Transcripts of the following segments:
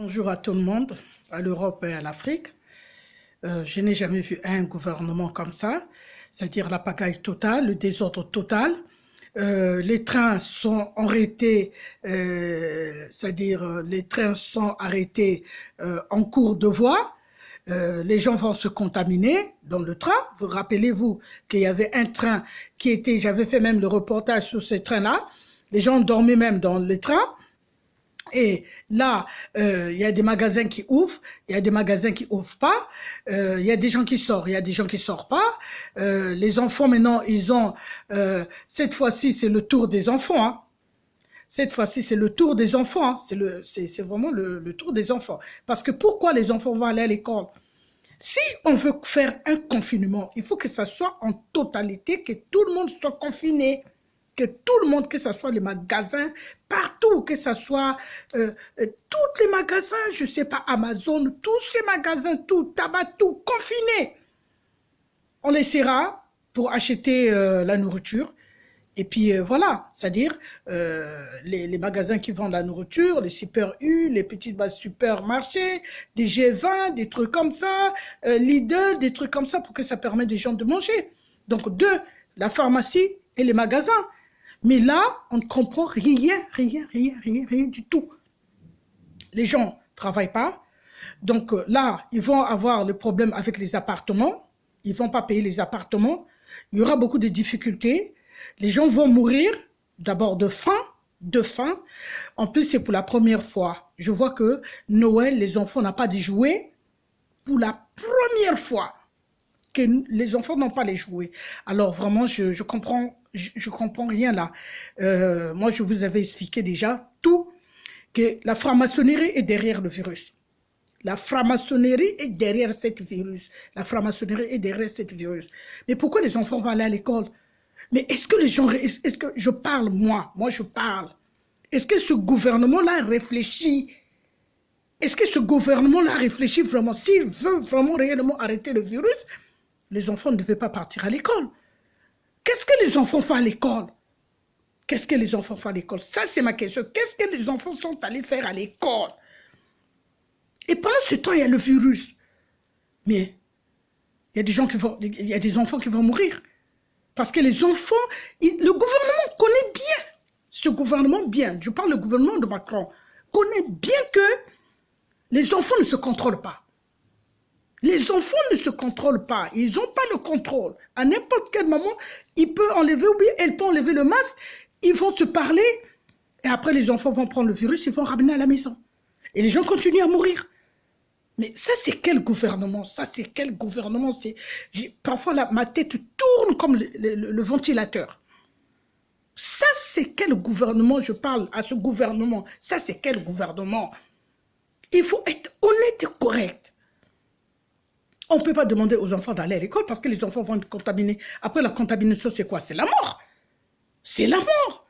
Bonjour à tout le monde, à l'Europe et à l'Afrique. Je n'ai jamais vu un gouvernement comme ça, c'est-à-dire la pagaille totale, le désordre total. Les trains sont arrêtés, c'est-à-dire les trains sont arrêtés en cours de voie. Les gens vont se contaminer dans le train. Vous rappelez-vous qu'il y avait un train qui était, j'avais fait même le reportage sur ce train-là. Les gens dormaient même dans le train. Et là, il y a des magasins qui ouvrent, il y a des magasins qui ouvrent pas, il y a des gens qui sortent, il y a des gens qui sortent pas. Les enfants maintenant, ils ont, cette fois-ci, c'est le tour des enfants. Hein. Cette fois-ci, c'est le tour des enfants. Hein. C'est vraiment le tour des enfants. Parce que pourquoi les enfants vont aller à l'école? Si on veut faire un confinement, il faut que ça soit en totalité, que tout le monde soit confiné. Que tout le monde, que ce soit les magasins, partout, que ce soit tous les magasins, je ne sais pas, Amazon, tous les magasins, tout, tabac, tout, confinés. On laissera pour acheter la nourriture. Et puis voilà, c'est-à-dire les magasins qui vendent la nourriture, les Super U, les petits supermarchés, des G20, des trucs comme ça, Lidl, des trucs comme ça pour que ça permette des gens de manger. Donc la pharmacie et les magasins. Mais là, on ne comprend rien du tout. Les gens ne travaillent pas. Donc là, ils vont avoir le problème avec les appartements. Ils ne vont pas payer les appartements. Il y aura beaucoup de difficultés. Les gens vont mourir, d'abord de faim. En plus, c'est pour la première fois. Je vois que Noël, les enfants n'ont pas de jouets. Pour la première fois que les enfants n'ont pas les jouets. Alors vraiment, je comprends rien là. Moi, je vous avais expliqué déjà tout, que la franc-maçonnerie est derrière le virus. La franc-maçonnerie est derrière cette virus. La franc-maçonnerie est derrière cette virus. Mais pourquoi les enfants vont aller à l'école? Mais est-ce que les gens, est-ce que je parle, moi je parle. Est-ce que ce gouvernement-là réfléchit? Est-ce que ce gouvernement-là réfléchit vraiment? S'il veut vraiment réellement arrêter le virus, les enfants ne devaient pas partir à l'école. Qu'est-ce que les enfants font à l'école? Qu'est-ce que les enfants font à l'école? Ça, c'est ma question. Qu'est-ce que les enfants sont allés faire à l'école? Et pendant ce temps, il y a le virus. Mais il y a des gens il y a des enfants qui vont mourir. Parce que les enfants, le gouvernement connaît bien, ce gouvernement bien, je parle du gouvernement de Macron, connaît bien que les enfants ne se contrôlent pas. Les enfants ne se contrôlent pas, ils n'ont pas le contrôle. À n'importe quel moment, il peut enlever ou bien elle peut enlever le masque, ils vont se parler et après les enfants vont prendre le virus, ils vont ramener à la maison. Et les gens continuent à mourir. Mais ça, c'est quel gouvernement? Ça, c'est quel gouvernement? Parfois, ma tête tourne comme le ventilateur. Ça, c'est quel gouvernement? Je parle à ce gouvernement. Ça, c'est quel gouvernement? Il faut être honnête et correct. On ne peut pas demander aux enfants d'aller à l'école parce que les enfants vont être contaminés. Après, la contamination, c'est quoi? C'est la mort. C'est la mort.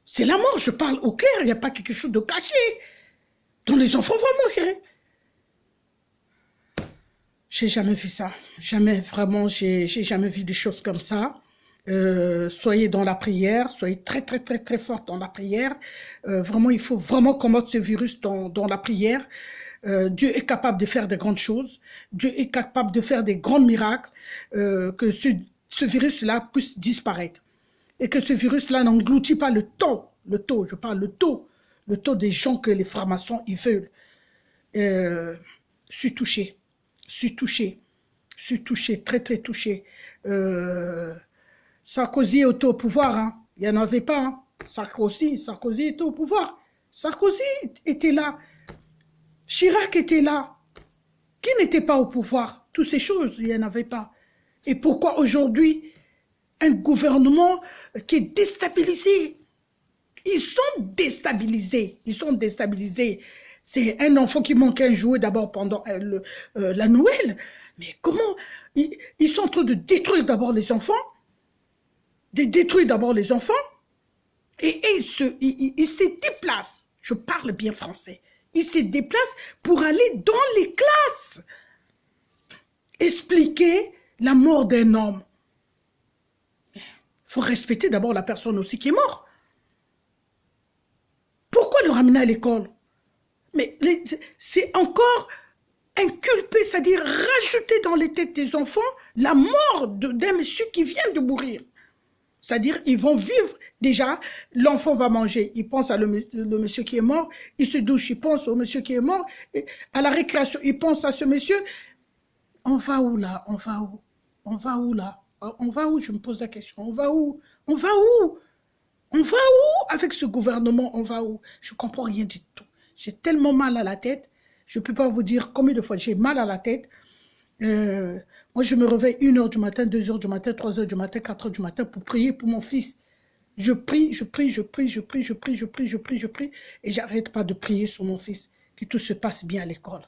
C'est la mort, je parle au clair. Il n'y a pas quelque chose de caché. Donc, les enfants vont mourir. J'ai jamais vu ça. Jamais, vraiment, j'ai jamais vu des choses comme ça. Soyez dans la prière, soyez très fort dans la prière. Vraiment, il faut vraiment combattre ce virus dans la prière. Dieu est capable de faire de grandes choses. Dieu est capable de faire des grands miracles. Que ce virus-là puisse disparaître. Et que ce virus-là n'engloutit pas le taux, je parle le taux des gens que les francs-maçons ils veulent. Je suis touché. Je suis touché, très touché. Sarkozy était au pouvoir, hein. Il n'y en avait pas. Hein. Sarkozy était au pouvoir. Sarkozy était là. Chirac était là. Qui n'était pas au pouvoir? Toutes ces choses, il n'y en avait pas. Et pourquoi aujourd'hui, un gouvernement qui est déstabilisé? Ils sont déstabilisés. C'est un enfant qui manque un jouet d'abord pendant la Noël. Mais comment? Ils sont en train de détruire d'abord les enfants. Et ils se déplacent. Je parle bien français. Ils se déplacent pour aller dans les classes. Expliquer la mort d'un homme. Il faut respecter d'abord la personne aussi qui est morte. Pourquoi le ramener à l'école? Mais c'est encore inculper, c'est-à-dire rajouter dans les têtes des enfants la mort d'un monsieur qui vient de mourir. C'est-à-dire, ils vont vivre déjà, l'enfant va manger, il pense à le monsieur qui est mort, il se douche, il pense au monsieur qui est mort, à la récréation, il pense à ce monsieur. On va où là? On va où? On va où là? On va où? Je me pose la question. On va où? On va où? On va où avec ce gouvernement? On va où? Je ne comprends rien du tout. J'ai tellement mal à la tête. Je ne peux pas vous dire combien de fois j'ai mal à la tête. Moi, je me réveille 1h du matin, 2h du matin, 3h du matin, 4h du matin pour prier pour mon fils. Je prie, je prie, je prie, je prie, je prie, je prie, je prie, je prie, et j'arrête pas de prier sur mon fils, que tout se passe bien à l'école.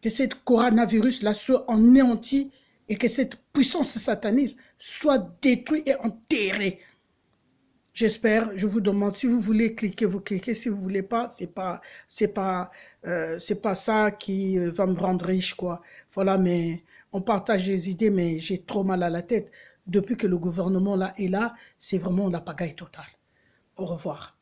Que cette coronavirus-là soit anéanti et que cette puissance satanique soit détruite et enterrée. J'espère, je vous demande, si vous voulez cliquer, vous cliquez, si vous voulez pas, c'est pas ça qui va me rendre riche, quoi. Voilà, mais on partage les idées, mais j'ai trop mal à la tête. Depuis que le gouvernement là est là, c'est vraiment la pagaille totale. Au revoir.